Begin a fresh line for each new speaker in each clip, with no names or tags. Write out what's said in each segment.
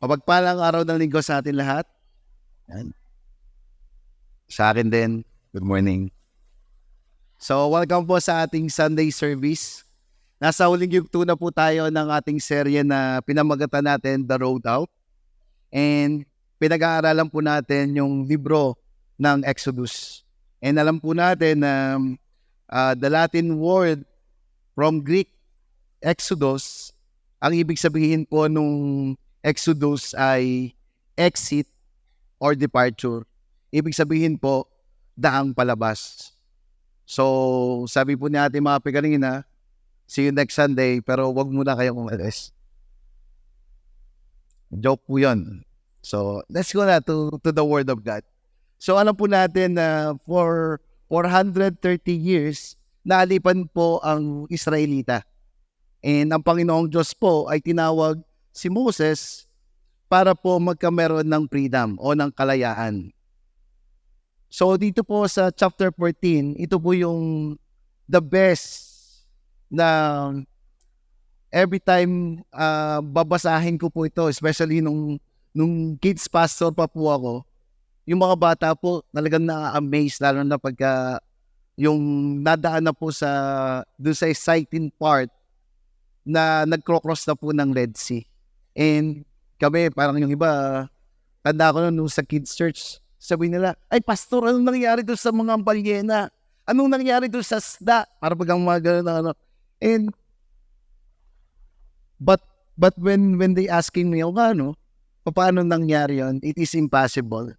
Mapagpalang araw ng linggo sa atin lahat. Yan. Sa akin din, good morning. So, welcome po sa ating Sunday service. Nasa huling yugto na po tayo ng ating serye na pinamagatan natin, The Road Out. And pinag-aaralan po natin yung libro ng Exodus. And alam po natin na the Latin word from Greek, Exodus, ang ibig sabihin po nung Exodus ay exit or departure. Ibig sabihin po, daang palabas. So, sabi po ni ating mga piganina, see you next Sunday, pero wag muna kayong umalis. Joke po yun. So, let's go na to the Word of God. So, alam po natin na for 430 years, naalipan po ang Israelita. And ang Panginoong Diyos po ay tinawag si Moses para po magkameron ng freedom o ng kalayaan. So dito po sa chapter 14, ito po yung the best na every time babasahin ko po ito, especially nung kids pastor pa po ako, yung mga bata po talagang na-amaze, lalo na pagka yung nadaan na po doon sa exciting part na nag-cross na po ng Red Sea. And kami, parang yung iba, tanda ko nung sa kids church, sabi nila, ay pastor, anong nangyari doon sa mga balyena? Anong nangyari doon sa isda? Para bagang mga gano'n na ano. And, but when they asking me, paano nangyari yun? It is impossible.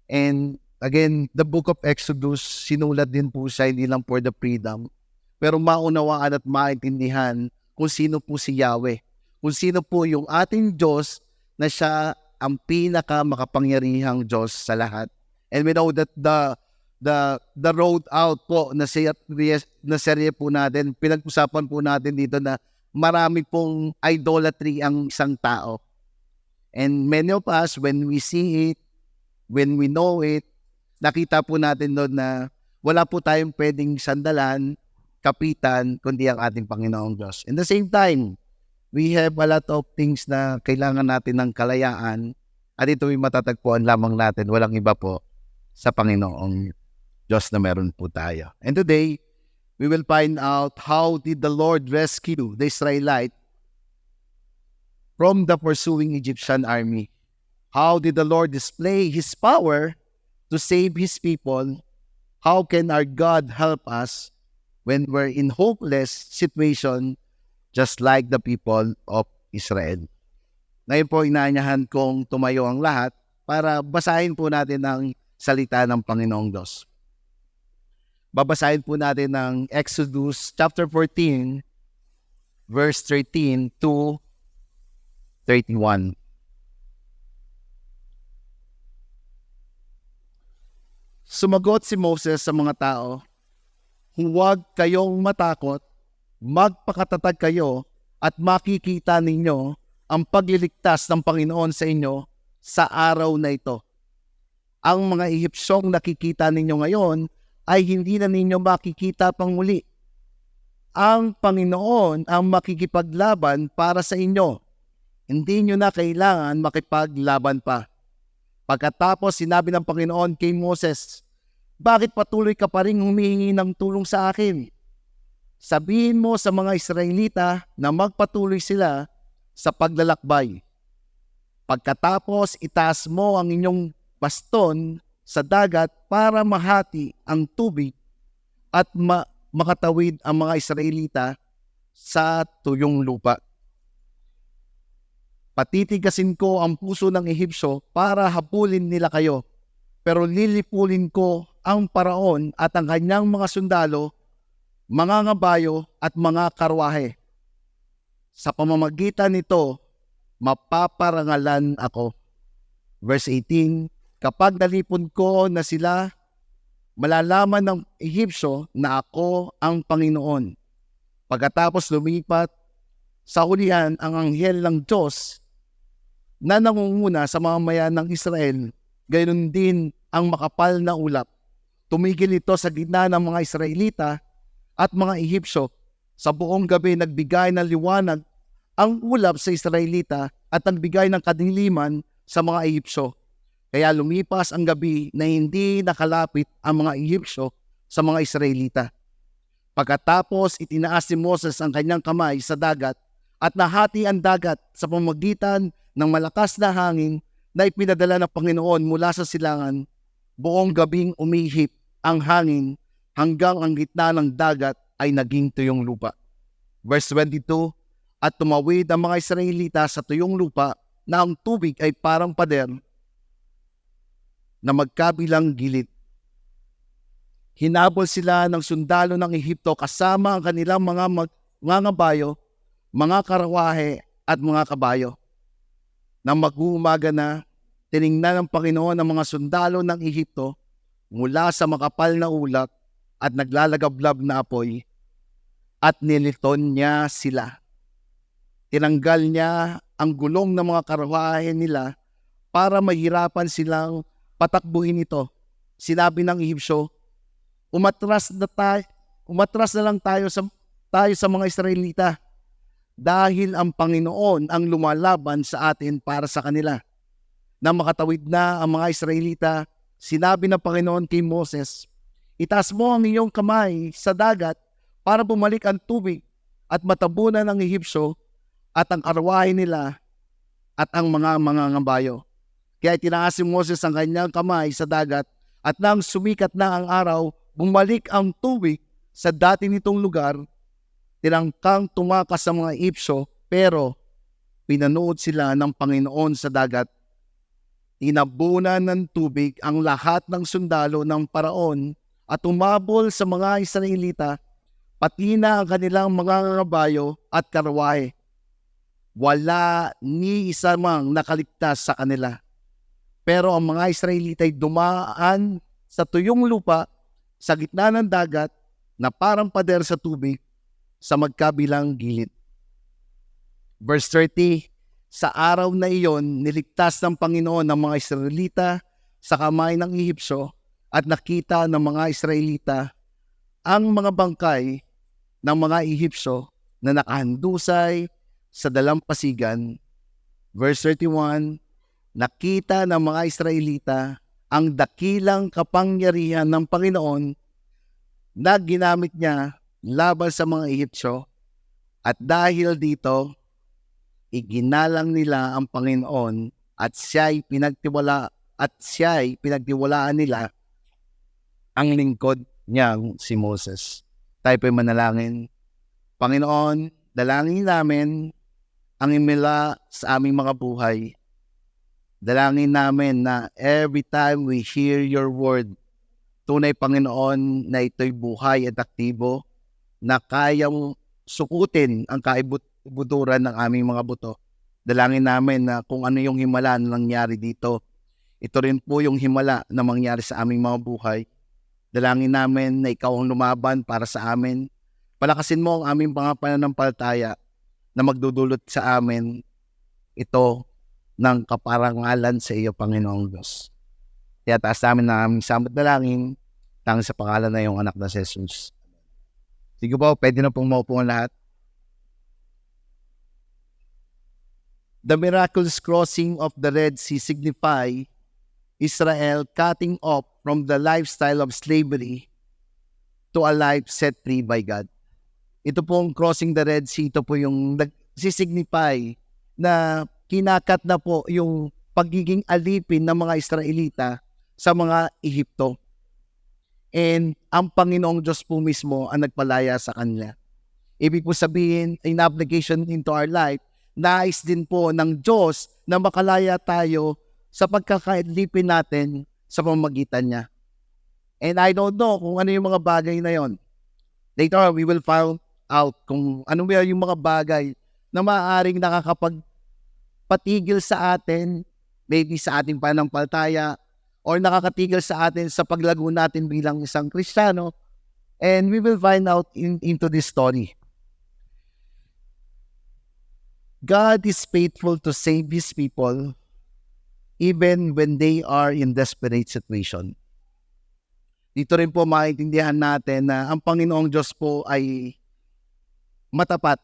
And again, the book of Exodus, sinulat din po siya, hindi lang for the freedom, pero maunawaan at maintindihan kung sino po si Yahweh. Kung sino po yung ating Diyos na siya ang pinaka-makapangyarihang Diyos sa lahat. And we know that the road out po na serye po natin, pinag-usapan po natin dito na marami pong idolatry ang isang tao. And many of us, when we see it, when we know it, nakita po natin doon na wala po tayong pwedeng sandalan, kapitan, kundi ang ating Panginoong Diyos. In the same time, we have a lot of things na kailangan natin ng kalayaan at ito ay matatagpuan lamang natin, walang iba po sa Panginoong Diyos na meron po tayo. And today, we will find out how did the Lord rescue the Israelite from the pursuing Egyptian army. How did the Lord display His power to save His people? How can our God help us when we're in hopeless situation just like the people of Israel? Ngayon po, inaanyahan kong tumayo ang lahat para basahin po natin ang salita ng Panginoong Diyos. Babasahin po natin ang Exodus chapter 14, verse 13 to 31. Sumagot si Moses sa mga tao, huwag kayong matakot, magpakatatag kayo at makikita ninyo ang pagliligtas ng Panginoon sa inyo sa araw na ito. Ang mga Ehipsyong nakikita ninyo ngayon ay hindi na ninyo makikita pang muli. Ang Panginoon ang makikipaglaban para sa inyo. Hindi nyo na kailangan makipaglaban pa. Pagkatapos sinabi ng Panginoon kay Moses, bakit patuloy ka pa rin humihingi ng tulong sa akin? Sabihin mo sa mga Israelita na magpatuloy sila sa paglalakbay. Pagkatapos itaas mo ang inyong baston sa dagat para mahati ang tubig at makatawid ang mga Israelita sa tuyong lupa. Patitigasin ko ang puso ng Ehipsyo para habulin nila kayo, pero lilipulin ko ang paraon at ang kanyang mga sundalo, mga ngabayo at mga karwahe. Sa pamamagitan nito, mapaparangalan ako. Verse 18, kapag nalipon ko na sila, malalaman ng Ehipsyo na ako ang Panginoon. Pagkatapos lumipat, sa hulihan ang anghel ng Diyos na nangunguna sa mamamayan ng Israel, gayon din ang makapal na ulap. Tumigil ito sa gitna ng mga Israelita at mga Ehipsyo. Sa buong gabi nagbigay ng liwanag ang ulap sa Israelita at nagbigay ng kadiliman sa mga Ehipsyo. Kaya lumipas ang gabi na hindi nakalapit ang mga Ehipsyo sa mga Israelita. Pagkatapos itinaas ni Moses ang kanyang kamay sa dagat at nahati ang dagat sa pamamagitan ng malakas na hangin na ipinadala ng Panginoon mula sa silangan. Buong gabing umihip ang hangin hanggang ang gitna ng dagat ay naging tuyong lupa. Verse 22, at tumawid ang mga Israelita sa tuyong lupa na ang tubig ay parang pader na magkabilang gilid. Hinabol sila ng sundalo ng Ehipto kasama ang kanilang mga ngabayo, mga karawahe at mga kabayo. Nang mag-uumaga na, tiningnan ng Panginoon ang mga sundalo ng Ehipto mula sa makapal na ulap at naglalagablab na apoy at niliton niya sila. Tinanggal niya ang gulong ng mga karawahe nila para mahirapan silang patakbuhin ito. Sinabi ng Ehipsyo, umatras na lang tayo sa mga Israelita dahil ang Panginoon ang lumalaban sa atin para sa kanila. Nang makatawid na ang mga Israelita, sinabi ng Panginoon kay Moses, itaas mo ang iyong kamay sa dagat para bumalik ang tubig at matabunan ng Ehipsyo at ang arwahe nila at ang mga ngabayo. Kaya tinaas si Moses ang kanyang kamay sa dagat at nang sumikat na ang araw, bumalik ang tubig sa dati nitong lugar. Tinangkang tumakas sa mga Ehipsyo pero pinanood sila ng Panginoon sa dagat. Tinabunan ng tubig ang lahat ng sundalo ng Paraon at umabol sa mga Israelita, pati na ang kanilang mga ngabayo at karwahe. Wala ni isa mang nakaligtas sa kanila. Pero ang mga Israelita ay dumaan sa tuyong lupa sa gitna ng dagat na parang pader sa tubig sa magkabilang gilid. Verse 30, sa araw na iyon, niligtas ng Panginoon ang mga Israelita sa kamay ng Ehipsyo at nakita ng mga Israelita ang mga bangkay ng mga Ehipsyo na nakahandusay sa dalampasigan. Verse 31, nakita ng mga Israelita ang dakilang kapangyarihan ng Panginoon na ginamit niya laban sa mga Ehipsyo at dahil dito, iginalang nila ang Panginoon at siya'y pinagtiwalaan nila ang lingkod niyang si Moses. Tayo po'y manalangin. Panginoon, dalangin namin ang imila sa aming mga buhay. Dalangin namin na every time we hear your word, tunay Panginoon na ito'y buhay at aktibo na kayang sukutin ang kaibuturan ng aming mga buto. Dalangin namin na kung ano yung himala na nangyari dito, ito rin po yung himala na mangyari sa aming mga buhay. Dalangin namin na ikaw ang lumaban para sa amin. Palakasin mo ang aming mga pananampalataya na magdudulot sa amin ito ng kaparangalan sa iyo, Panginoong Diyos. Kaya taas namin na aming samot dalangin tanging sa pangalan na iyong anak na si Jesus. Sige po, pwede na pong maupo ang lahat. The miraculous crossing of the Red Sea signify Israel cutting off from the lifestyle of slavery to a life set free by God. Ito pong crossing the Red Sea, ito po yung nagsisignify na kinakat na po yung pagiging alipin ng mga Israelita sa mga Ehipto. And ang Panginoong Diyos po mismo ang nagpalaya sa kanila. Ibig po sabihin, in application into our life, nais din po ng Diyos na makalaya tayo sa pagkakailipin natin sa pamamagitan niya. And I don't know kung ano yung mga bagay na yon. Later we will find out kung ano yung mga bagay na maaaring nakakapagpatigil sa atin, maybe sa ating pananampalataya, or nakakatigil sa atin sa paglago natin bilang isang Kristiyano. And we will find out into this story. God is faithful to save His people even when they are in desperate situation. Dito rin po maintindihan natin na ang Panginoong Diyos po ay matapat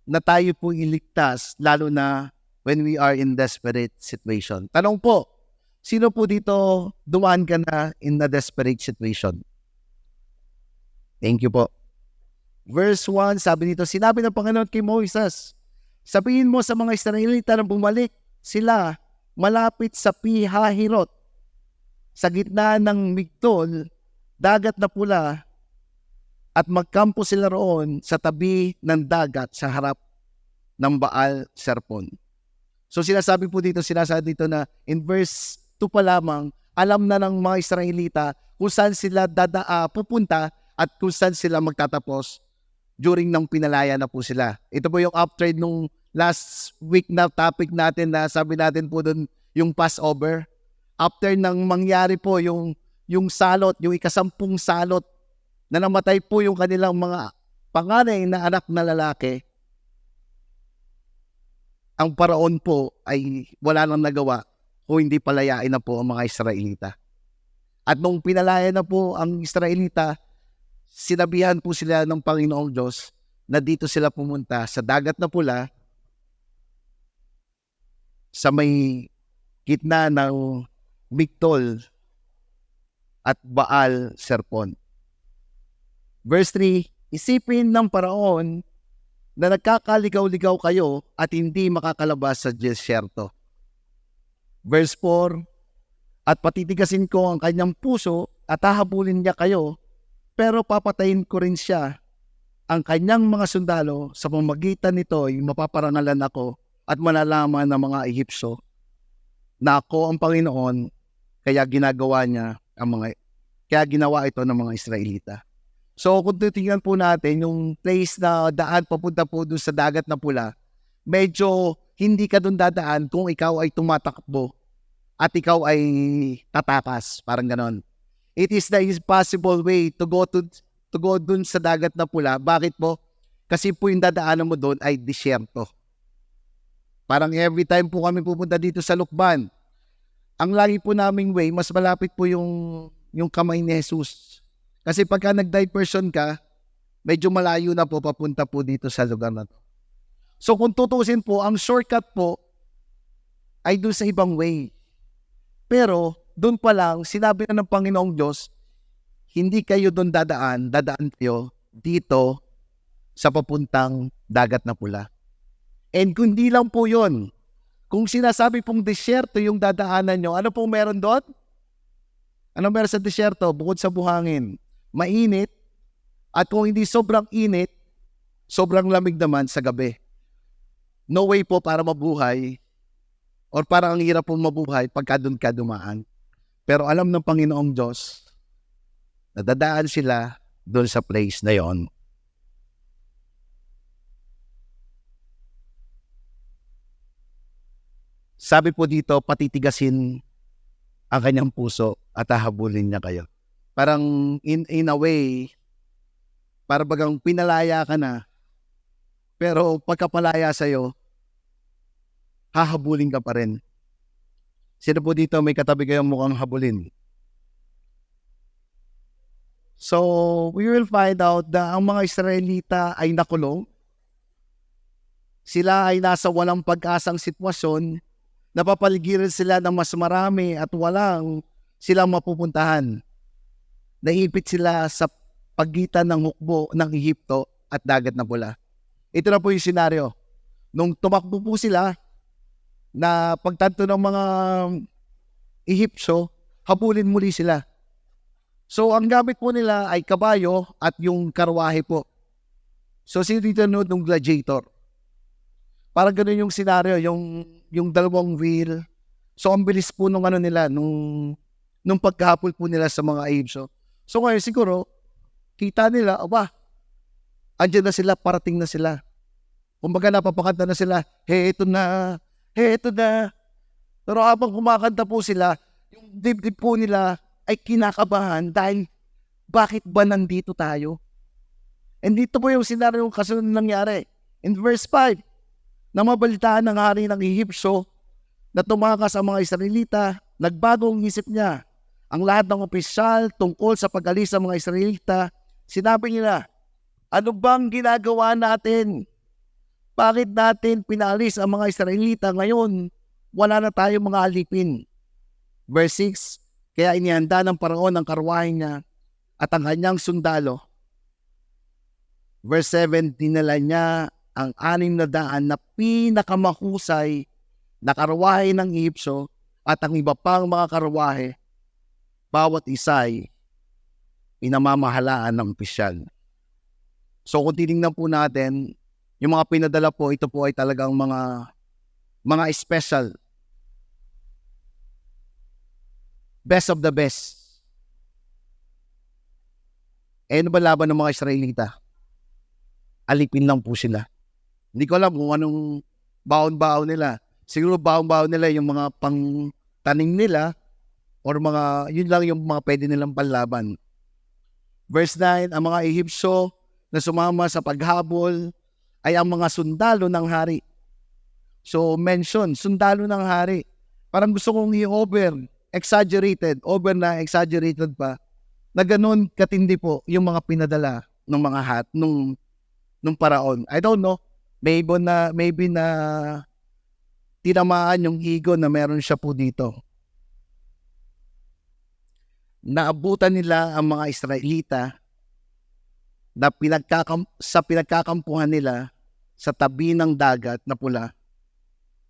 na tayo po iligtas lalo na when we are in desperate situation. Tanong po, sino po dito dumaan ka na in a desperate situation? Thank you po. Verse 1, sabi dito, sinabi ng Panginoon kay Moises, sabihin mo sa mga Israelita na bumalik sila malapit sa Pi-hahirot, sa gitna ng Migdol, dagat na pula, at magkampo sila roon sa tabi ng dagat sa harap ng Baal Serpon. So sinasabi dito na in verse 2 pa lamang, alam na ng mga Israelita kung saan sila pupunta at kung saan sila magtatapos during ng pinalaya na po sila. Ito po yung after nung last week na topic natin na sabi natin po doon yung Passover. After nang mangyari po yung salot, yung ikasampung salot na namatay po yung kanilang mga panganay na anak na lalaki, ang paraon po ay wala nang nagawa kung hindi palayain na po ang mga Israelita. At nung pinalaya na po ang Israelita, sinabihan po sila ng Panginoong Diyos na dito sila pumunta sa dagat na pula sa may gitna ng Migdol at Baal Serpon. Verse 3, isipin ng paraon na nagkakaligaw-ligaw kayo at hindi makakalabas sa desyerto. Verse 4, at patitigasin ko ang kanyang puso at hahabulin niya kayo, pero papatayin ko rin siya. Ang kanyang mga sundalo, sa pamamagitan nito ay mapaparangalan ako at malalaman ng mga Ehipsyo na ako ang Panginoon, kaya ginawa ito ng mga Israelita. So kung titingnan po natin yung place na daan papunta po doon sa dagat na pula, medyo hindi ka doon dadaan kung ikaw ay tumatakbo at ikaw ay tatakas, parang ganon. It is the impossible way to go doon sa dagat na pula. Bakit po? Kasi po yung dadaanan mo doon ay disyerto. Parang every time po kami pupunta dito sa Lukban, ang lagi po naming way, mas malapit po yung kamay ni Jesus. Kasi pagka nag-diversion ka, medyo malayo na po papunta po dito sa lugar na to. So kung tutusin po, ang shortcut po ay doon sa ibang way. Pero doon pa lang, sinabi na ng Panginoong Diyos, hindi kayo doon dadaan kayo dito sa papuntang dagat na pula. And kung hindi lang po yun, kung sinasabi pong disyerto yung dadaanan nyo, ano pong meron doon? Ano meron sa disyerto? Bukod sa buhangin, mainit, at kung hindi sobrang init, sobrang lamig naman sa gabi. No way po para mabuhay, or parang ang hirap po mabuhay pagka doon ka dumaan. Pero alam ng Panginoong Diyos, nadadaan sila doon sa place na yon. Sabi po dito, patitigasin ang kanyang puso at hahabulin niya kayo. Parang in a way, para bagang pinalaya ka na, pero pagkapalaya sa'yo, hahabulin ka pa rin. Sino po dito may katabi kayong mukhang habulin? So, we will find out na ang mga Israelita ay nakulong. Sila ay nasa walang pag-asang sitwasyon, napapaligiran sila ng mas marami at walang silang mapupuntahan. Naipit sila sa pagitan ng hukbo ng Ehipto at dagat na pula. Ito na po yung senaryo. Nung tumakbo po sila, na pagtanto ng mga Ehipsyo, habulin muli sila. So ang gamit po nila ay kabayo at yung karwahe po. So sino dito nung gladiator? Parang ganun yung senaryo, yung dalawang wheel. So ang bilis po nung nung pagkahapol po nila sa mga Ehipsyo. So ngayon siguro, kita nila, andyan na sila, parating na sila. Kumbaga napapakanta na sila, eto na. Pero habang kumakanta po sila, yung dibdib po nila ay kinakabahan dahil bakit ba nandito tayo? And dito po yung senaryo yung kasunod nangyari. In verse 5, na mabalitaan ng hari ng Ehipsyo na tumakas ang mga Israelita, nagbagong isip niya. Ang lahat ng opisyal tungkol sa pag-alis ng mga Israelita, sinabi nila, ano bang ginagawa natin? bakit natin pinalis ang mga Israelita ngayon? Wala na tayong mga alipin. Verse 6, kaya inihanda ng Paraon ang karwahe niya at ang kanyang sundalo. Verse 7, dinala niya ang 600 na pinakamahusay na karwahe ng Ehipsyo at ang iba pang mga karwahe, bawat isa ay pinamamahalaan ng opisyal. So kung tinignan po natin, yung mga pinadala po, ito po ay talagang mga special. Best of the best. Eh ano ba laban ng mga Israelita? Alipin lang po sila. Hindi ko alam kung anong baon-baon nila. Siguro baon-baon nila yung mga pang-tanim nila or yun lang yung mga pwede nilang panlaban. Verse 9, ang mga Ehipsyo na sumama sa paghabol ay ang mga sundalo ng hari. So mention, sundalo ng hari. Parang gusto kong exaggerated pa, na ganun katindi po yung mga pinadala ng mga nung Paraon. I don't know, maybe na tinamaan yung ego na meron siya po dito. Naabutan nila ang mga Israelita na sa pinagkakampuhan nila sa tabi ng dagat na pula,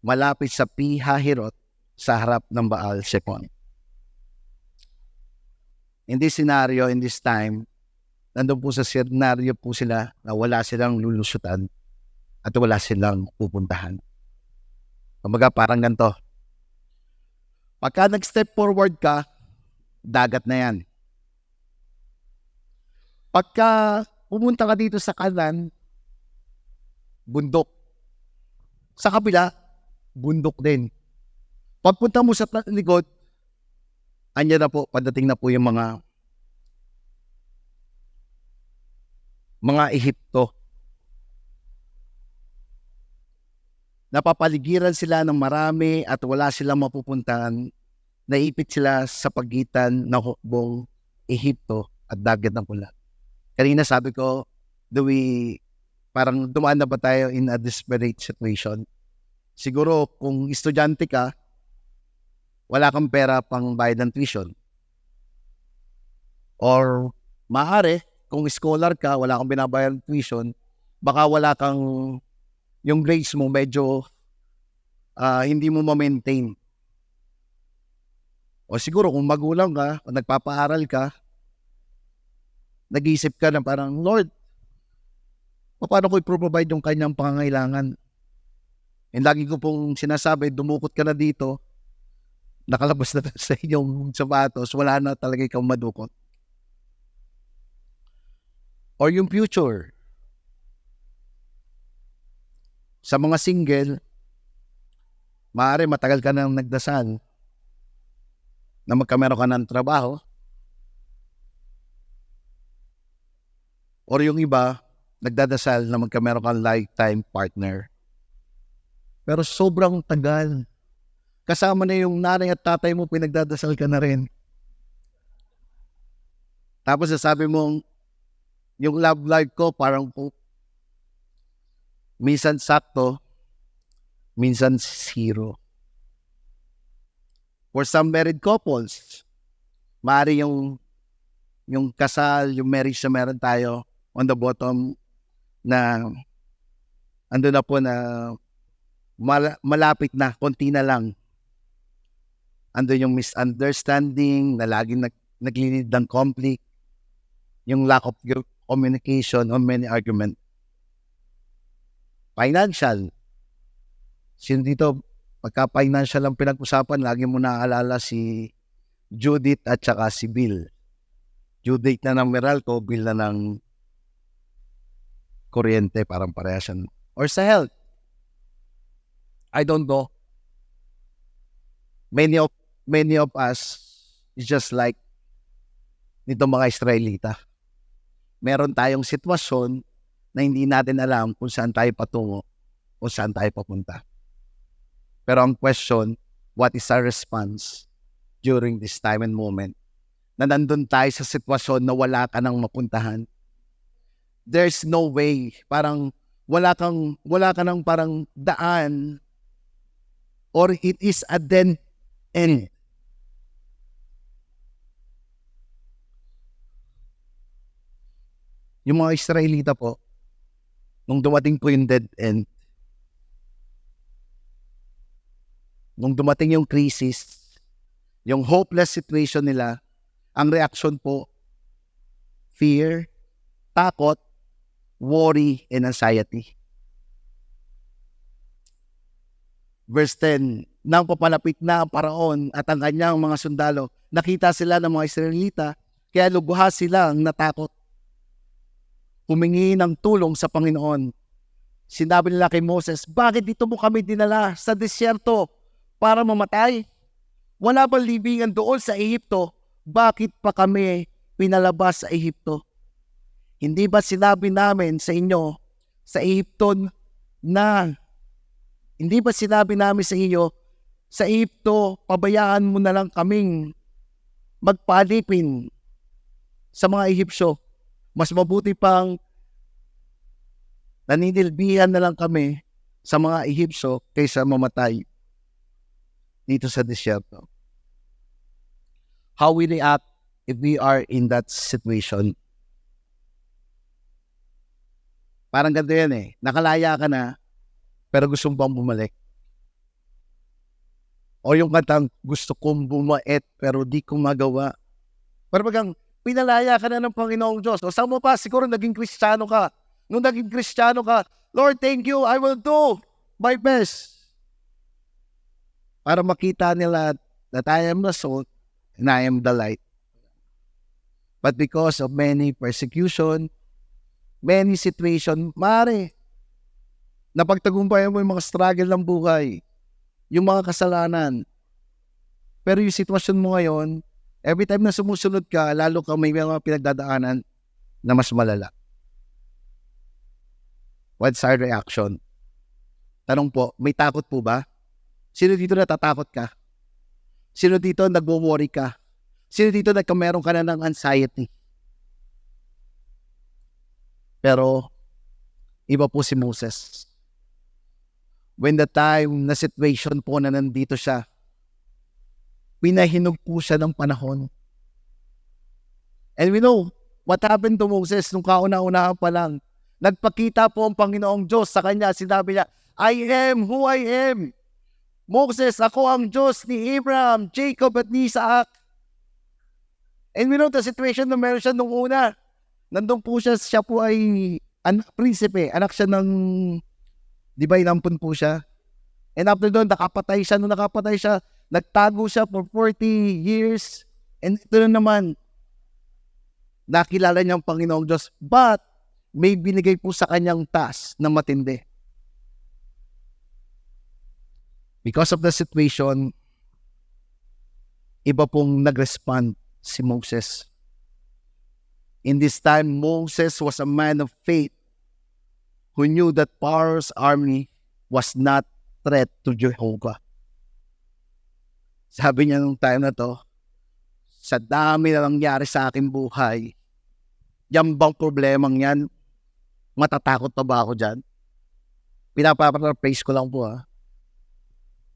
malapit sa Pi-hahirot sa harap ng Baal-Zephon. In this scenario, in this time, nandun po sa scenario po sila na wala silang lulusutan at wala silang pupuntahan. Kumbaga parang ganito. Pagka nag-step forward ka, dagat na yan. Pagka pumunta ka dito sa kanan, bundok. Sa kabila, bundok din. Pagpunta mo sa likod, anya na po, padating na po yung mga Ehipto. Napapaligiran sila ng marami at wala silang mapupuntahan. Naipit sila sa pagitan ng hukbong Ehipto at dagat ng pula. Kanina sabi ko, parang dumaan na ba tayo in a desperate situation? Siguro kung estudyante ka, wala kang pera pang bayad ng tuition. Or maaari, kung scholar ka, wala kang binabayad ng tuition, baka wala kang, yung grades mo medyo hindi mo ma-maintain. O siguro kung magulang ka, o nagpapaaral ka, nag-iisip ka na parang, Lord, paano ko i-provide yung kanyang pangangailangan? And lagi ko pong sinasabi, dumukot ka na dito, nakalabas na sa inyong sapatos, wala na talaga ikaw madukot. Or yung future. Sa mga single, maaari matagal ka nang nagdasal na magkameron ka ng trabaho. Or yung iba, nagdadasal na magkameron kang lifetime partner. Pero sobrang tagal. Kasama na yung nanay at tatay mo, pinagdadasal ka na rin. Tapos sasabi mong, yung love life ko parang minsan sakto, minsan zero. For some married couples, maaari yung kasal, yung marriage na meron tayo, on the bottom na ando na po na malapit na, konti na lang. Ando yung misunderstanding na laging naglilid ng conflict, yung lack of communication on many argument. Financial. Sino dito, pagka financial ang pinag-usapan, lagi mo naaalala si Judith at saka si Bill. Judith na ng Meralco, Bill na ng kuryente, parang parehasan. Or sa health. I don't know. Many of us is just like nito mga Israelita. Meron tayong sitwasyon na hindi natin alam kung saan tayo patungo o saan tayo papunta. Pero ang question, what is our response during this time and moment? Na nandun tayo sa sitwasyon na wala ka nang mapuntahan. There's no way, parang wala ka ng parang daan, or it is a dead end. Yung mga Israelita po, nung dumating po yung dead end, nung dumating yung crisis, yung hopeless situation nila, ang reaction po, fear, takot, worry, and anxiety. Verse 10, nang papalapit na ang paraon at ang kanyang mga sundalo, nakita sila ng mga Israelita, kaya lubhas silang natakot. Humingi ng tulong sa Panginoon. Sinabi nila kay Moses, bakit dito mo kami dinala sa disyerto para mamatay? Wala bang libingan doon sa Ehipto? Bakit pa kami pinalabas sa Ehipto? Hindi ba sinabi namin sa inyo sa Ehipto na Hindi ba sinabi namin sa iyo, sa Ehipto, pabayaan mo na lang kaming magpalipin sa mga Ehipsyo. Mas mabuti pang naninilbihan na lang kami sa mga Ehipsyo kaysa mamatay dito sa disyerto. How we react if we are in that situation? Parang ganito yan eh. Nakalaya ka na, pero gusto mo bang bumalik? O yung kantang, gusto kong bumait pero di ko magawa. Pero bagang pinalaya ka na ng Panginoong Diyos. O saan mo pa? Siguro naging Kristiyano ka. Nung naging Kristiyano ka, Lord, thank you, I will do my best. Para makita nila that I am the salt and I am the light. But because of many persecution, many situation, maaari, napagtagumpayan mo yung mga struggle ng buhay, yung mga kasalanan. Pero yung sitwasyon mo ngayon, every time na sumusunod ka, lalo ka may mga pinagdadaanan na mas malala. What's our reaction? Tanong po, may takot po ba? Sino dito natatakot ka? Sino dito nagwo-worry ka? Sino dito nagkameron ka na ng anxiety? Pero, iba po si Moses. When the time na situation po na nandito siya, pinahinog po siya ng panahon. And we know what happened to Moses nung kauna-unahan pa lang. Nagpakita po ang Panginoong Diyos sa kanya. Sinabi niya, I am who I am. Moses, ako ang Diyos ni Abraham, Jacob at ni Isaac. And we know the situation na meron siya nung una. Nandun po siya po ay prinsipe, anak siya ng, di ba inampun po siya? And after doon, nakapatay siya. Nung nakapatay siya, nagtago siya for 40 years. And ito na naman, nakilala niya ang Panginoong Diyos. But, may binigay po sa kanyang task na matindi. Because of the situation, iba pong nag-respond si Moses. In this time, Moses was a man of faith who knew that Pharaoh's army was not threat to Jehovah. Sabi niya nung time na to, sa dami na nangyari sa aking buhay, yan bang problemang yan? Matatakot pa ba ako dyan? Pinapapraise ko lang po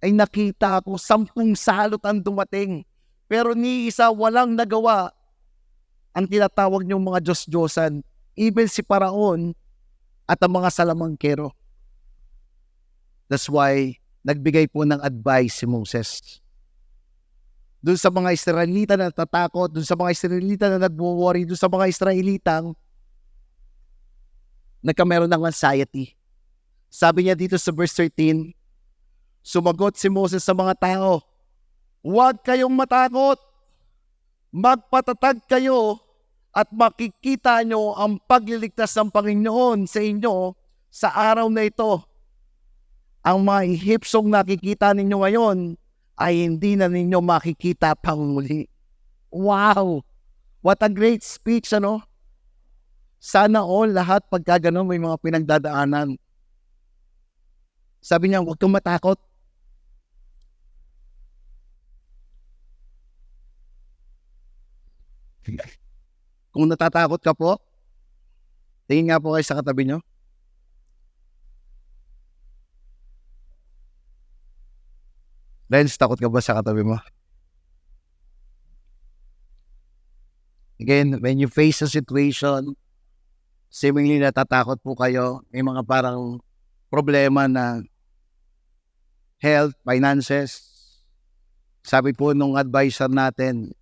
Ay nakita ko 10 salot ang dumating, pero ni isa walang nagawa ang tinatawag niyong mga Diyos-Diyosan, even si Paraon at ang mga salamangkero. That's why nagbigay po ng advice si Moses. Doon sa mga Israelita na natatakot, doon sa mga Israelita na nagwo-worry, doon sa mga Israelitang nagkameron ng anxiety. Sabi niya dito sa verse 13, sumagot si Moses sa mga tao, huwag kayong matakot, magpatatag kayo at makikita nyo ang pagliligtas ng Panginoon sa inyo sa araw na ito. Ang mga Ehipsyong nakikita ninyo ngayon ay hindi na ninyo makikita pang muli. Wow! What a great speech, ano? Sana all lahat pagka ganun may mga pinagdadaanan. Sabi niya, huwag kang matakot. Kung natatakot ka po, tingin nga po kayo sa katabi nyo. Renz, takot ka ba sa katabi mo? Again, when you face a situation, seemingly natatakot po kayo, may mga parang problema na health, finances. Sabi po nung advisor natin,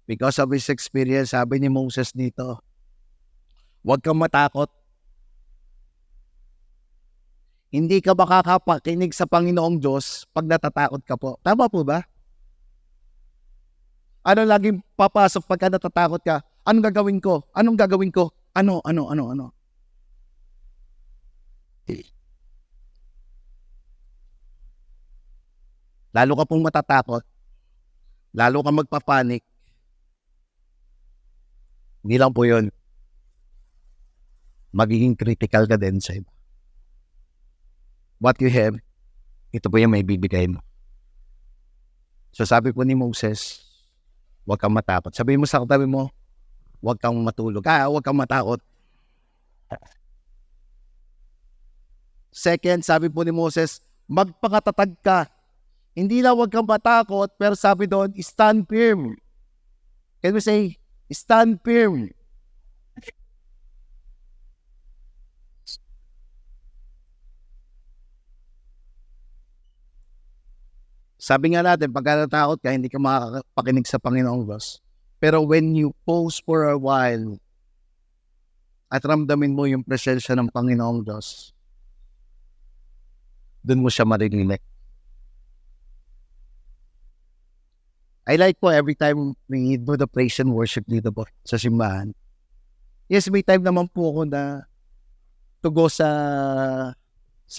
because of his experience, sabi ni Moses dito, huwag kang matakot. Hindi ka makakapakinig sa Panginoong Diyos pag natatakot ka po. Tama po ba? Ano laging papasok pagka natatakot ka? Anong gagawin ko? Anong gagawin ko? Ano? Lalo ka pong matatakot, lalo ka magpapanik. Hindi lang po yun. Magiging critical ka din sa iba. What you have, ito po yung may bibigay mo. So sabi po ni Moses, huwag kang matakot. Sabi mo sa katabi mo, huwag kang matulog. Huwag kang matakot. Second, sabi po ni Moses, magpakatatag ka. Hindi lang huwag kang matakot, pero sabi doon, stand firm. Can we say, stand firm? Sabi nga natin, pagka natakot ka, hindi ka makakapakinig sa Panginoong Diyos. Pero when you pause for a while at ramdamin mo yung presensya ng Panginoong Diyos, doon mo siya maririnig. I like po every time we do the praise and worship dito po sa simbahan. Yes, may time naman po ako na to go sa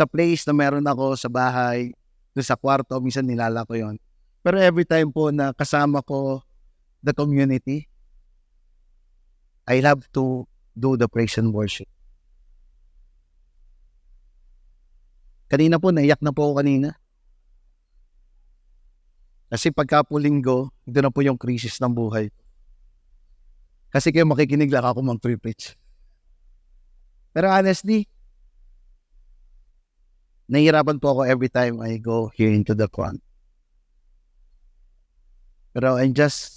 place na meron ako sa bahay, doon sa kwarto, minsan nilala ko yon. Pero every time po na kasama ko the community, I love to do the praise and worship. Kanina po, naiyak na po ako kanina. Kasi pagka po linggo, ito na po yung krisis ng buhay. Kasi kayo makikinig lang ako mag-preach. Pero honestly, nahihirapan po ako every time I go here into the front. Pero I just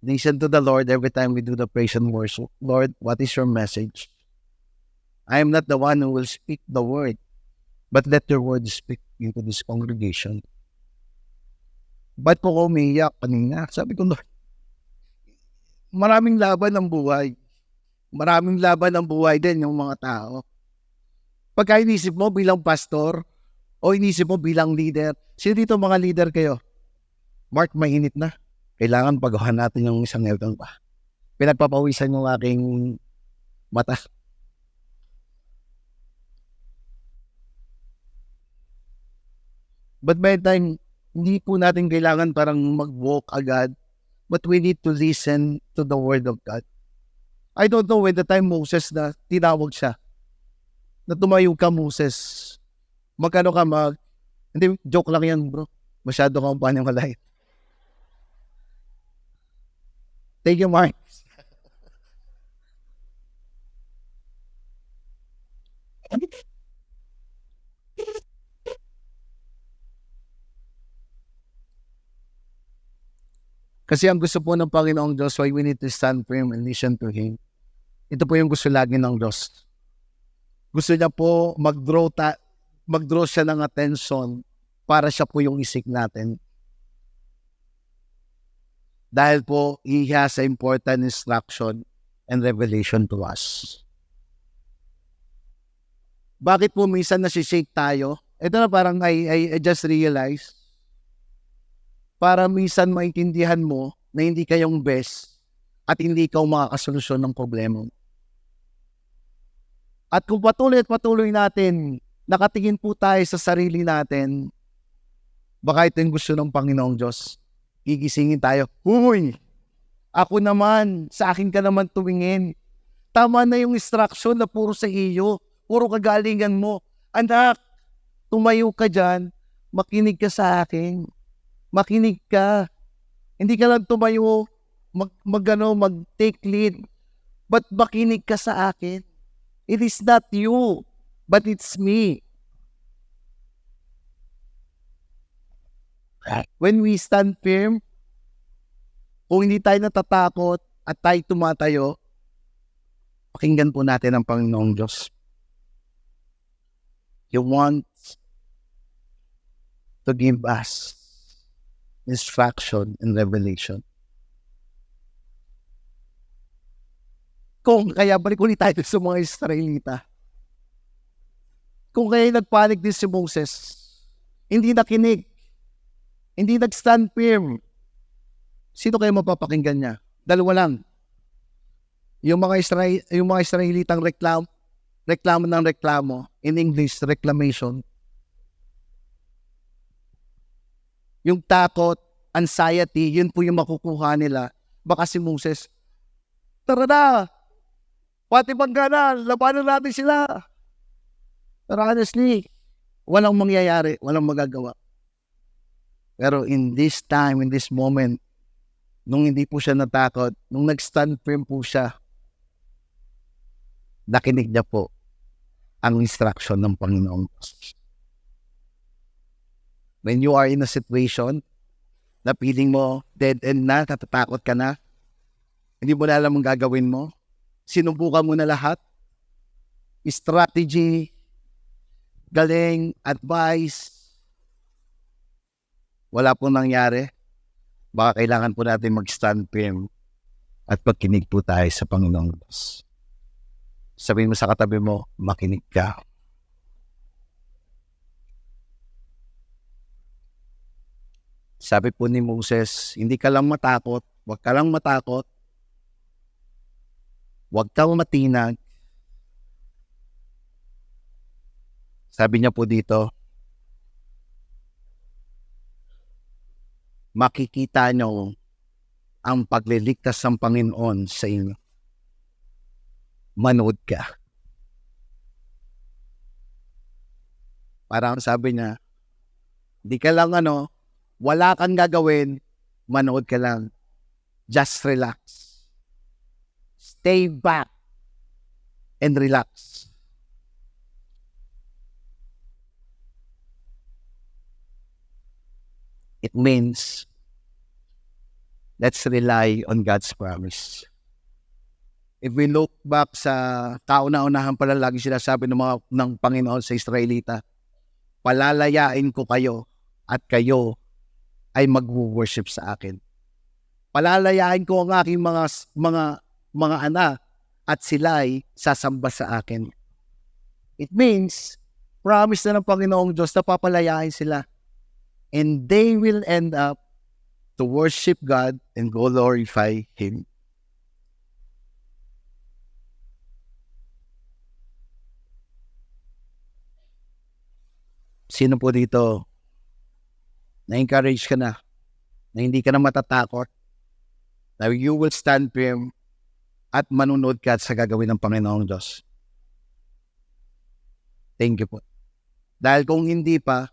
listen to the Lord every time we do the praise and worship. Lord, what is your message? I am not the one who will speak the word, but let your word speak into this congregation. Ba't po ako umiiyak kanina? Sabi ko, Lord, maraming laban ng buhay. Maraming laban ng buhay din yung mga tao. Pagka inisip mo bilang pastor, o inisip mo bilang leader, sino dito mga leader kayo? Mark, mainit na. Kailangan pagawahan natin yung isang Newton pa. Pinagpapawisan yung aking mata. But by the time, hindi po natin kailangan parang mag-walk agad, but we need to listen to the word of God. I don't know when the time Moses na tinawag siya, na tumayo ka Moses, magkano ka hindi, joke lang yan bro. Masyado kang panimalay. Thank you, Mark. Kasi ang gusto po ng Panginoong Diyos, why we need to stand firm and listen to Him. Ito po yung gusto lagi ng Diyos. Gusto niya po mag-draw siya ng attention para siya po yung isik natin. Dahil po, He has important instruction and revelation to us. Bakit po minsan nasishake tayo? Ito na parang I just realized. Para minsan maintindihan mo na hindi ka yung best at hindi ikaw makakasolusyon ng problema. At kung patuloy natin, nakatingin po tayo sa sarili natin, baka ito yung gusto ng Panginoong Diyos. Gigisingin tayo, huy, ako naman, sa akin ka naman tumingin. Tama na yung instruction na puro sa iyo, puro kagalingan mo. Anak, tumayo ka dyan, makinig ka sa akin. Makinig ka. Hindi ka lang tumayo, mag-take lead. But makinig ka sa akin. It is not you, but it's me. When we stand firm, kung hindi tayo natatakot at tayo tumatayo, pakinggan po natin ang Panginoong Diyos. He wants to give us instruction and revelation. Kung kaya, balik ulit tayo sa mga Israelita. Kung kaya nagpanik din si Moses, hindi nakinig, hindi nag-stand firm, sino kayo mapapakinggan niya? Dalawa lang. Yung mga Israelitang reklamo ng reklamo, in English, reclamation. Yung takot, anxiety, yun po yung makukuha nila. Baka si Moses, tara na, pati bangganan, labanan natin sila. Pero honestly, walang mangyayari, walang magagawa. Pero in this time, in this moment, nung hindi po siya natakot, nung nag-stand firm po siya, nakinig niya po ang instruction ng Panginoong Diyos. When you are in a situation na feeling mo dead end na, natatakot ka na, hindi mo na alam ang gagawin mo, sinubukan mo na lahat, strategy, galing, advice, wala pong nangyari, baka kailangan po natin mag-stand firm at magkinig po tayo sa Panginoong Diyos. Sabihin mo sa katabi mo, makinig ka. Sabi po ni Moses, hindi ka lang matakot, huwag ka lang matakot, huwag kang matinag. Sabi niya po dito, makikita niyo ang pagliligtas ng Panginoon sa inyo. Manood ka. Parang sabi niya, di ka lang wala kang gagawin, manood ka lang. Just relax. Stay back and relax. It means, let's rely on God's promise. If we look back sa kauna-unahan pala lagi sinasabi ng Panginoon sa Israelita, palalayain ko kayo at kayo ay mag-worship sa akin. Palalayain ko ang aking mga anak at sila ay sasamba sa akin. It means, promise na ng Panginoong Diyos na papalayain sila. And they will end up to worship God and glorify Him. Sino po dito na-encourage ka na hindi ka na matatakot, na you will stand firm at manunod ka sa gagawin ng Panginoong Diyos? Thank you po. Dahil kung hindi pa,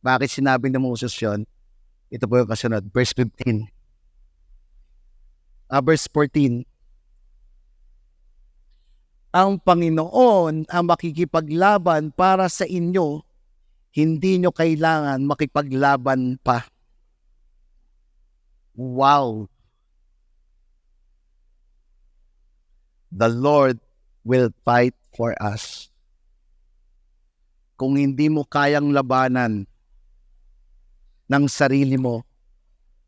bakit sinabi ni Moses yun? Ito po yung kasunod, verse 15. Verse 14. Ang Panginoon ang makikipaglaban para sa inyo, hindi nyo kailangan makipaglaban pa. Wow! The Lord will fight for us. Kung hindi mo kayang labanan ng sarili mo,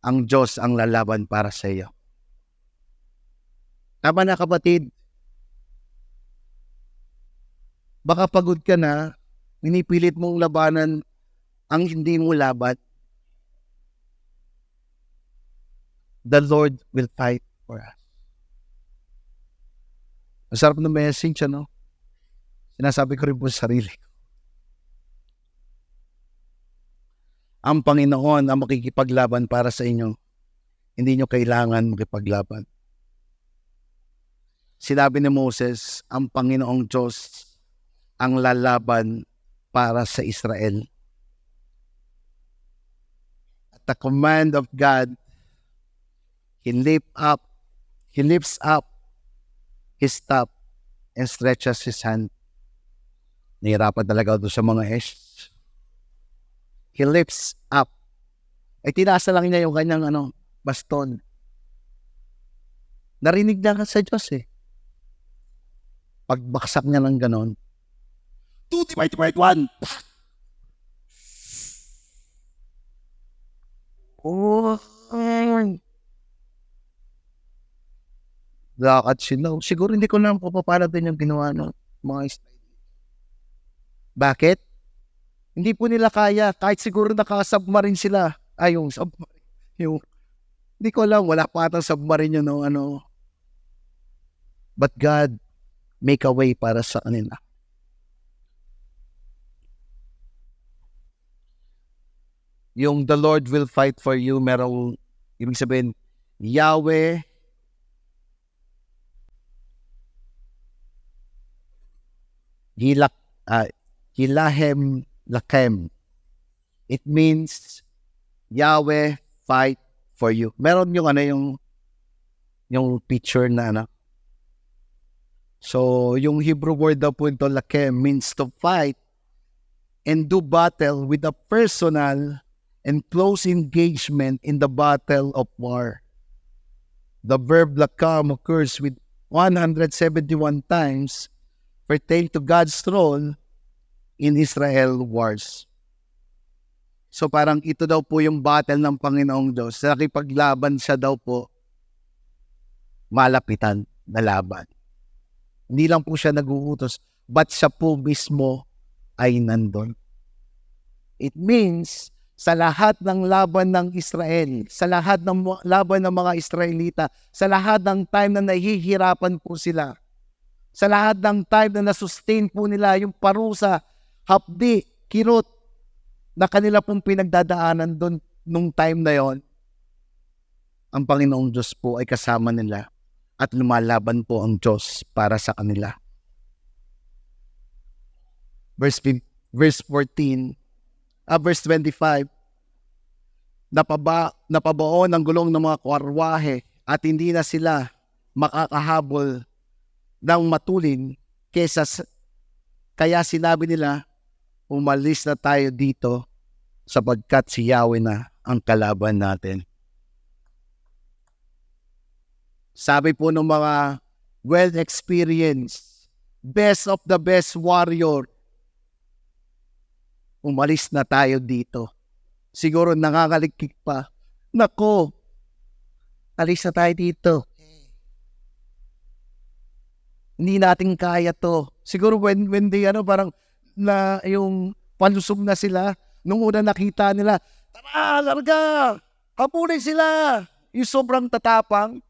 ang Diyos ang lalaban para sa iyo. Tama na kapatid. Baka pagod ka na, pinipilit mong labanan ang hindi mo laban. The Lord will fight for us. Masarap na message, Sinasabi ko rin po sa sarili ko. Ang Panginoon ang makikipaglaban para sa inyo. Hindi nyo kailangan makipaglaban. Sinabi ni Moses, ang Panginoong Diyos ang lalaban para sa Israel. At the command of God, He lifts up His staff and stretches His hand. Nahirapan talaga doon sa mga He lifts up. Ay tinaas na lang niya yung kanyang baston. Narinig na sa Diyos eh. Pagbaksak niya ng ganon, 2 divided by 1. Oh, lakad sila. Siguro hindi ko na papapala din yung ginawa ng mga Israel. Bakit? Hindi po nila kaya. Kahit siguro naka-submarine sila. Ay, yung submarine. Hindi ko alam. Wala pa atang submarine yun. But God make a way para sa kanila. Yung the Lord will fight for you, merong ibig sabihin, Yahweh Hilahem Lakem. It means Yahweh fight for you. Meron yung picture na So, yung Hebrew word daw po ito, Lakem, means to fight and do battle with a personal and close engagement in the battle of war. The verb lakam occurs with 171 times pertain to God's role in Israel wars. So parang ito daw po yung battle ng Panginoong Diyos. Nakipaglaban siya daw po, malapitan na laban. Hindi lang po siya nag-uutos, but siya po mismo ay nandun. It means, sa lahat ng laban ng Israel, sa lahat ng laban ng mga Israelita, sa lahat ng time na nahihirapan po sila, sa lahat ng time na nasustain po nila yung parusa, hapdi, kirot, na kanila pong pinagdadaanan doon nung time na yon, ang Panginoong Diyos po ay kasama nila at lumalaban po ang Diyos para sa kanila. Verse 25, napabaon ng gulong ng mga karwahe at hindi na sila makakahabol ng matulin kaya sinabi nila, umalis na tayo dito sapagkat si Yahweh na ang kalaban natin. Sabi po ng mga well-experienced, best of the best warrior, umalis na tayo dito. Siguro nakakalikik pa. Nako, alis na tayo dito. Hindi natin kaya to. Siguro when they parang na yung palusog na sila, nung una nakita nila, tara, larga, habulin sila. Yung sobrang tatapang.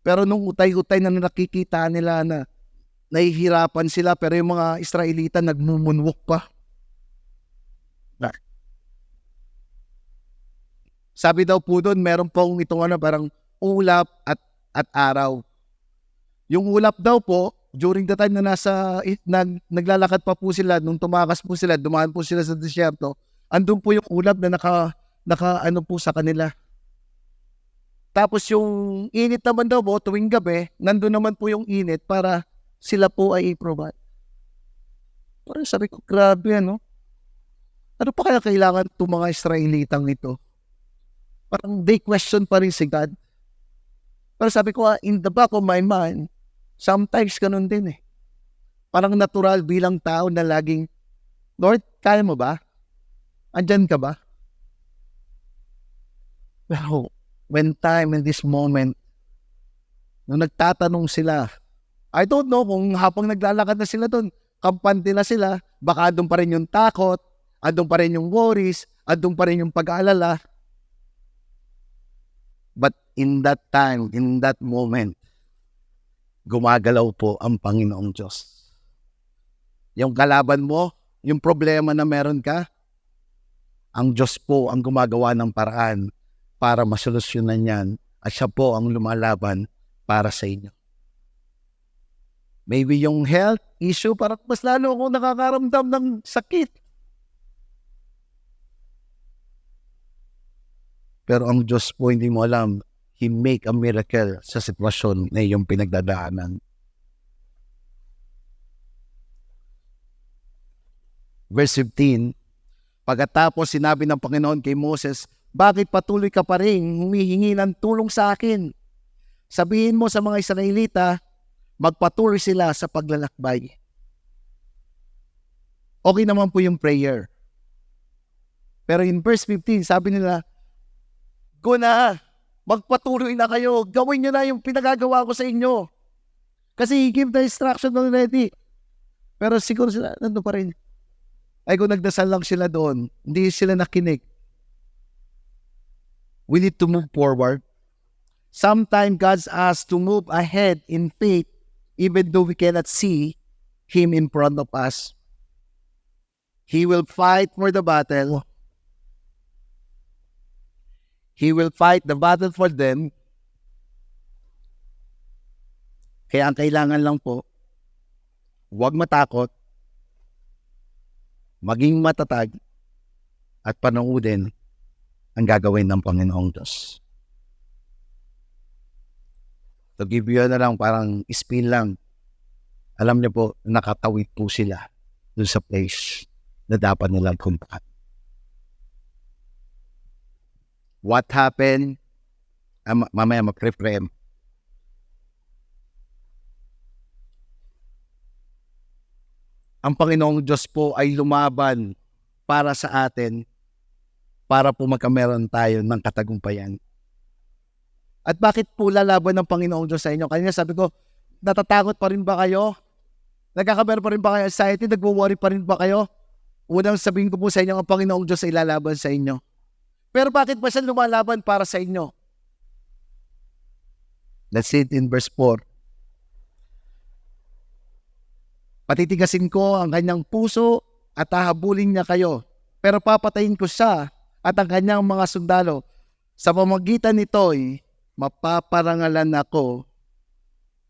Pero nung utay-utay na nakikita nila na nahihirapan sila, pero yung mga Israelita nagmumunwok pa. Sabi daw po doon, meron pong itong parang ulap at araw. Yung ulap daw po, during the time na naglalakad pa po sila, nung tumakas po sila, dumaan po sila sa disyerto, andun po yung ulap na naka po sa kanila. Tapos yung init naman daw po, tuwing gabi, nandun naman po yung init para sila po ay i-provide. Parang sabi ko, grabe ano pa kaya kailangan itong mga Israelitang ito? Parang they question pa rin si God. Pero sabi ko, in the back of my mind, sometimes ganun din eh. Parang natural bilang tao na laging, Lord, kaya mo ba? Andyan ka ba? Pero when time in this moment, nung nagtatanong sila, I don't know kung habang naglalakad na sila doon, kampante na sila, baka doon pa rin yung takot, andun pa rin yung worries, andun pa rin yung pag-aalala. But in that time, in that moment, gumagalaw po ang Panginoong Diyos. Yung kalaban mo, yung problema na meron ka, ang Diyos po ang gumagawa ng paraan para masolusyonan yan at siya po ang lumalaban para sa inyo. Maybe yung health issue, parang mas lalo akong nakakaramdam ng sakit. Pero ang Diyos po hindi mo alam, He make a miracle sa sitwasyon na iyong pinagdadaanan. Verse 15, Pagkatapos sinabi ng Panginoon kay Moses, bakit patuloy ka pa rin humihingi ng tulong sa akin? Sabihin mo sa mga Israelita, magpatuloy sila sa paglalakbay. Okay naman po yung prayer. Pero in verse 15, sabi nila, go na, magpatuloy na kayo, gawin nyo na yung pinagagawa ko sa inyo. Kasi he give the instruction already. Pero siguro sila, nandun pa rin. Ay kung nagdasal lang sila doon, hindi sila nakinig. We need to move forward. Sometimes God's asked to move ahead in faith even though we cannot see Him in front of us. He will fight for the battle. He will fight the battle for them. Kaya ang kailangan lang po, huwag matakot, maging matatag, at panoodin ang gagawin ng Panginoong Diyos. To give you na lang, parang spin lang. Alam niyo po, nakatawid po sila dun sa place na dapat nilang puntahan. What happened? Mamaya ma-prepare. Ang Panginoong Diyos po ay lumaban para sa atin, para po magkameron tayo ng katagumpayan. At bakit po lalaban ng Panginoong Diyos sa inyo? Kanina sabi ko, natatakot pa rin ba kayo? Nagkakameron pa rin ba kayo anxiety? Nagwo-worry pa rin ba kayo? Unang sabihin ko po sa inyo, ang Panginoong Diyos ay lalaban sa inyo. Pero bakit ba siya lumalaban para sa inyo? Let's see it in verse 4. Patitigasin ko ang kanyang puso at hahabulin niya kayo. Pero papatayin ko siya at ang kanyang mga sundalo. Sa pamamagitan nito'y mapaparangalan ako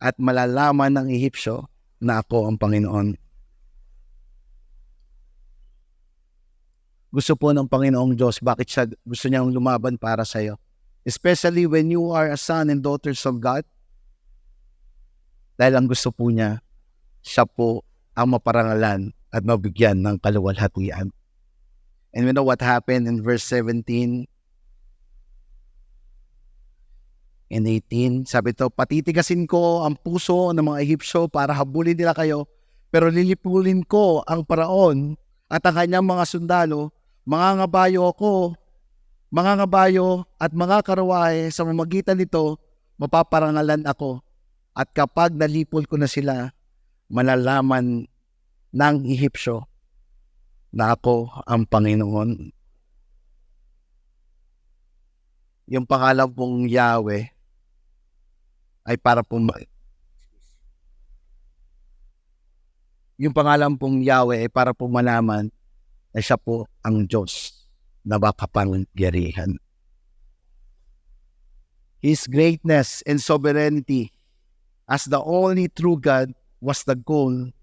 at malalaman ng Ehipsyo na ako ang Panginoon. Gusto po ng Panginoong Diyos, bakit siya gusto niyang lumaban para sa iyo? Especially when you are a son and daughters of God. Dahil ang gusto po niya, siya po ang maparangalan at mabigyan ng kaluwalhatian. And we know what happened in verse 17 and 18. Sabi ito, patitigasin ko ang puso ng mga Ehipsyo para habulin nila kayo, pero lilipulin ko ang Paraon at ang kanyang mga sundalo, mga ngabayo at mga karawahe. Sa mamagitan nito, mapaparangalan ako. At kapag nalipol ko na sila, malalaman ng Ehipsyo na ako ang Panginoon. Yung pangalan pong Yahweh ay para pong malaman na siya po ang Diyos na makapangyarihan. His greatness and sovereignty as the only true God was the goal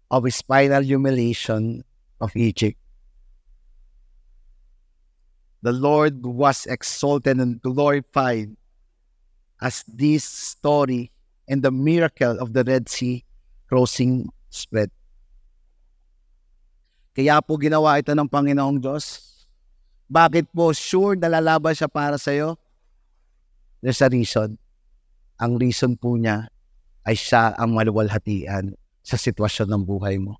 of his final humiliation of Egypt. The Lord was exalted and glorified as this story and the miracle of the Red Sea crossing spread. Kaya po ginawa ito ng Panginoong Diyos. Bakit po sure na lalaban siya para sa iyo? There's a reason. Ang reason po niya ay siya ang maluwalhatian sa sitwasyon ng buhay mo.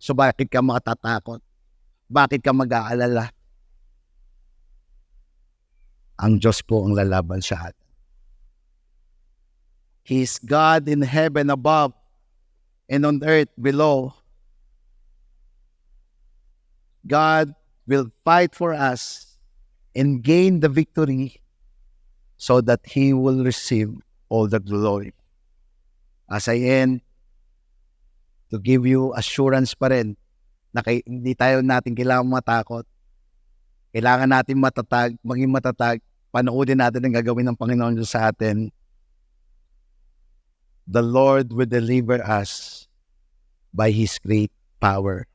So bakit ka matatakot? Bakit ka mag-aalala? Ang Diyos po ang lalaban sa atin. He is God in heaven above and on earth below. God will fight for us and gain the victory so that He will receive all the glory. As I end, to give you assurance pa rin na hindi natin kailangan matakot. Kailangan natin matatag, maging matatag. Panoodin natin ang gagawin ng Panginoon Diyos sa atin. The Lord will deliver us by His great power.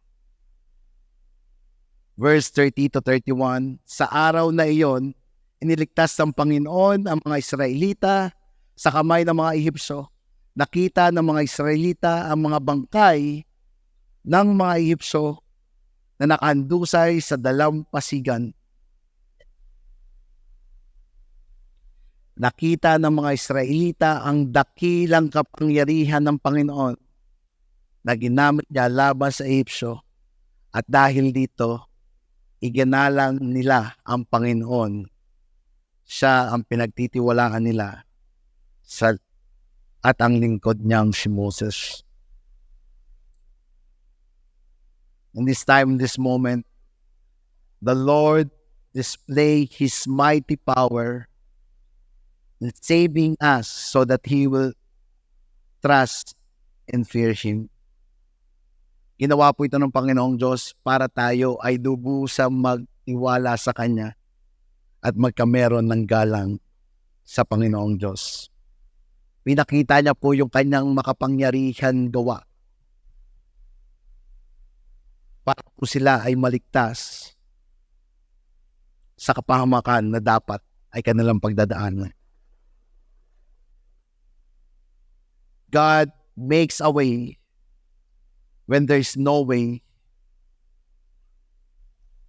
Verse 30 to 31, sa araw na iyon, iniligtas ng Panginoon ang mga Israelita sa kamay ng mga Ehipsyo. Nakita ng mga Israelita ang mga bangkay ng mga Ehipsyo na nakahandusay sa dalampasigan. Nakita ng mga Israelita ang dakilang kapangyarihan ng Panginoon na ginamit niya laban sa Ehipsyo, at dahil dito, iginalang nila ang Panginoon. Siya ang pinagtitiwalaan nila at ang lingkod niyang si Moses. In this time, in this moment, the Lord displayed His mighty power in saving us so that He will trust and fear Him. Ginawa po ito ng Panginoong Diyos para tayo ay lubusang magtiwala sa Kanya at magkameron ng galang sa Panginoong Diyos. Pinakita niya po yung Kanyang makapangyarihan gawa para po sila ay maligtas sa kapahamakan na dapat ay kanilang pagdadaanan. God makes a way when there's no way.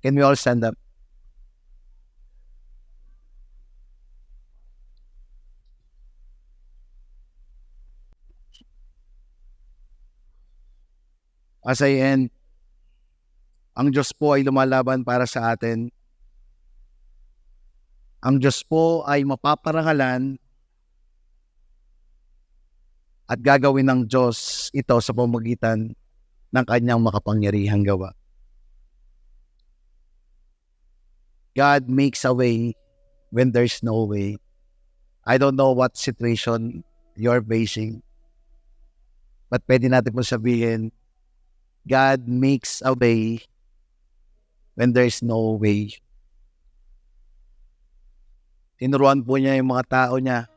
Can we all stand up? As I end, ang Diyos po ay lumalaban para sa atin. Ang Diyos po ay mapaparangalan at gagawin ng Diyos ito sa pamamagitan ng Kanyang makapangyarihang gawa. God makes a way when there's no way. I don't know what situation you're facing, but pwede natin po sabihin, God makes a way when there's no way. Tinuruan po niya yung mga tao niya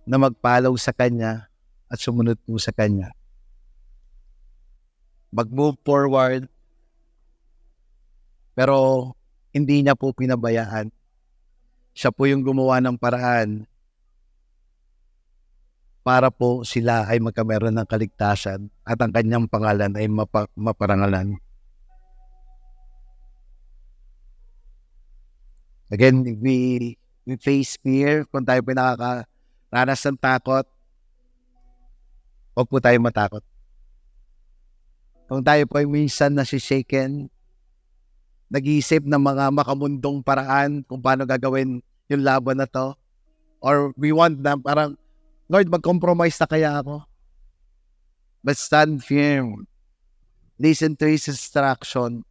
na mag-follow sa Kanya at sumunod po sa Kanya. Mag-move forward, pero hindi niya po pinabayaan. Siya po yung gumawa ng paraan para po sila ay magkameron ng kaligtasan at ang Kanyang pangalan ay maparangalan. Again, we face fear. Kung tayo pinakakaranas ng takot, huwag po tayo matakot. Kung tayo po ay minsan nasishaken, nag-iisip ng mga makamundong paraan kung paano gagawin yung laban na to, or we want na parang, Lord, mag-compromise na kaya ako? But stand firm. Listen to His instruction.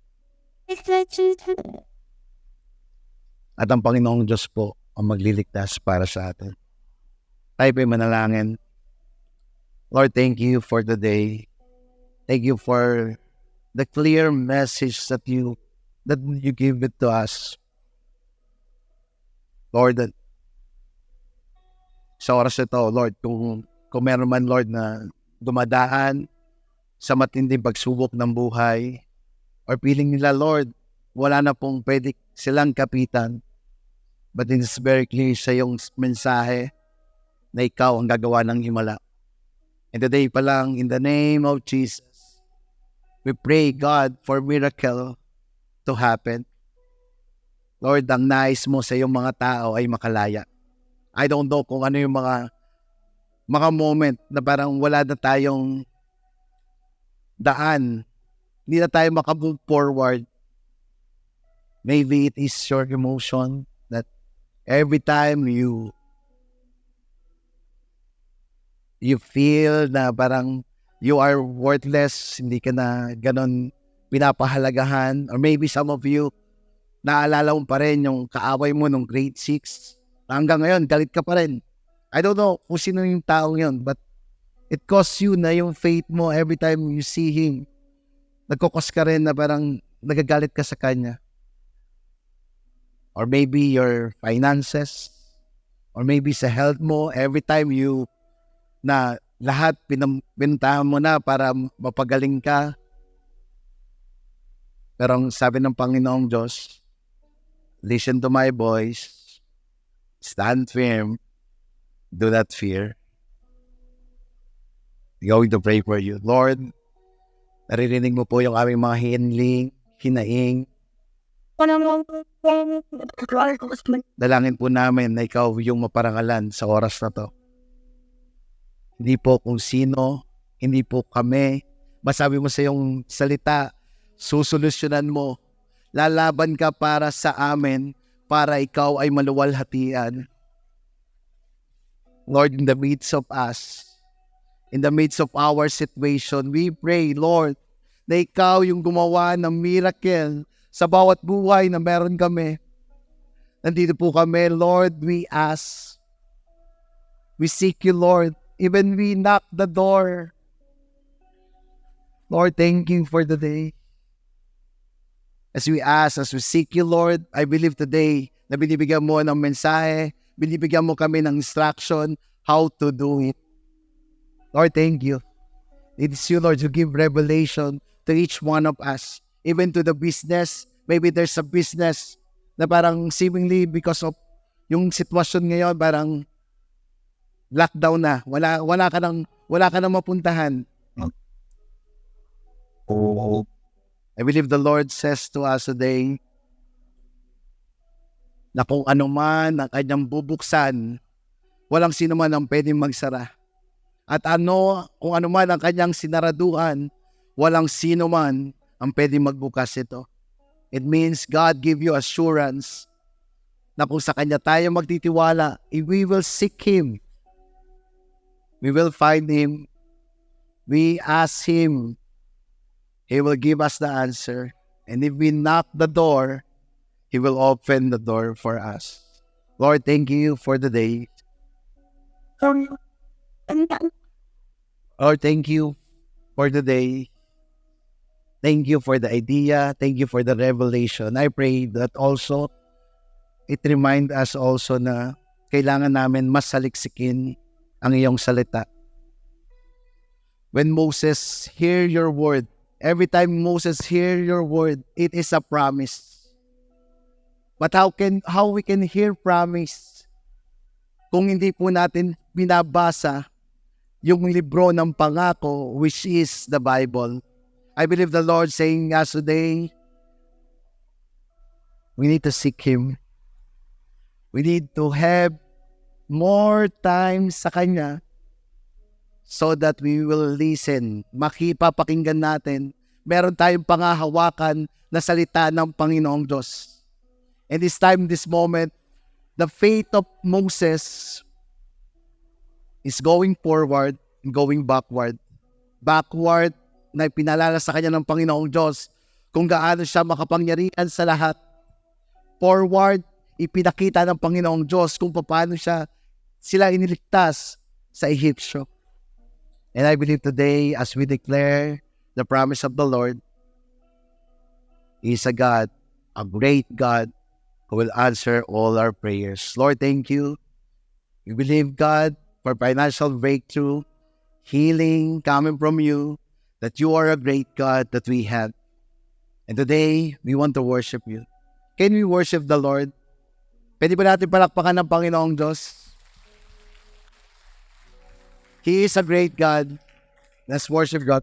At ang Panginoong Diyos po ang magliligtas para sa atin. Tayo po'y manalangin. Lord, thank you for the day. Thank you for the clear message that you give it to us. Lord, sa oras ito, Lord, kung meron man, Lord, na dumadaan sa matinding pagsubok ng buhay, or feeling nila, Lord, wala na pong pwede silang kapitan, but it is very clear sa iyong mensahe na ikaw ang gagawa ng himala. And today pa lang, in the name of Jesus, we pray, God, for miracle to happen. Lord, ang nais mo sa iyong mga tao ay makalaya. I don't know kung ano yung mga moment na parang wala na tayong daan. Hindi na tayo makamove forward. Maybe it is your emotion that every time you feel na parang you are worthless, hindi ka na ganon pinapahalagahan, or maybe some of you, naalala mo pa rin yung kaaway mo nung grade 6. Hanggang ngayon, galit ka pa rin. I don't know kung sino yung taong yun, but it costs you na yung faith mo every time you see him. Nagkukos ka rin na parang nagagalit ka sa kanya. Or maybe your finances, or maybe sa health mo, every time you na lahat pinuntahan mo na para mapagaling ka. Pero ang sabi ng Panginoong Diyos, listen to my voice, stand firm, do not fear. I'm going to pray for you. Lord, naririnig mo po yung aming mga hininling, hinaing. Dalangin po namin na ikaw yung maparangalan sa oras na to. Hindi po kung sino, hindi po kami. Masabi mo sa iyong salita, susolusyonan mo. Lalaban ka para sa amin, para ikaw ay maluwalhatian. Lord, in the midst of us, in the midst of our situation, we pray, Lord, na ikaw yung gumawa ng miracle sa bawat buhay na meron kami. Nandito po kami, Lord, we ask. We seek you, Lord. Even we knock the door. Lord, thank you for the day. As we ask, as we seek you, Lord, I believe today na binibigyan mo ng mensahe, binibigyan mo kami ng instruction how to do it. Lord, thank you. It is you, Lord, who give revelation to each one of us. Even to the business, maybe there's a business na parang seemingly because of yung sitwasyon ngayon, parang lockdown na. Wala ka nang mapuntahan. I believe the Lord says to us today na kung ano man ang kanyang bubuksan, walang sino man ang pwedeng magsara. At kung ano man ang kanyang sinaraduhan, walang sino man ang pwedeng magbukas ito. It means God give you assurance na kung sa Kanya tayo magtitiwala, if we will seek Him, we will find Him. We ask Him, He will give us the answer. And if we knock the door, He will open the door for us. Lord, thank you for the day. Lord, thank you for the day. Thank you for the idea. Thank you for the revelation. I pray that also it remind us also na kailangan namin mas saliksikin ang iyong salita. When Moses hear your word, every time Moses hear your word, it is a promise. But how we can hear promise kung hindi po natin binabasa yung libro ng pangako, which is the Bible? I believe the Lord saying us today, we need to seek Him. We need to have more time sa Kanya so that we will listen. Makipapakinggan natin. Meron tayong pangahawakan na salita ng Panginoong Diyos. And this time, this moment, the faith of Moses is going forward and going backward. Backward, na pinalala sa kanya ng Panginoong Diyos kung gaano siya makapangyarihan sa lahat. Forward, ipinakita ng Panginoong Diyos kung paano sila iniligtas sa Egyptio. And I believe today, as we declare the promise of the Lord, He is a God, a great God, who will answer all our prayers. Lord, thank you. We believe, God, for financial breakthrough, healing coming from you, that you are a great God that we have. And today, we want to worship you. Can we worship the Lord? Pwede ba natin palakpakan ng Panginoong Diyos? He is a great God. Let's worship God.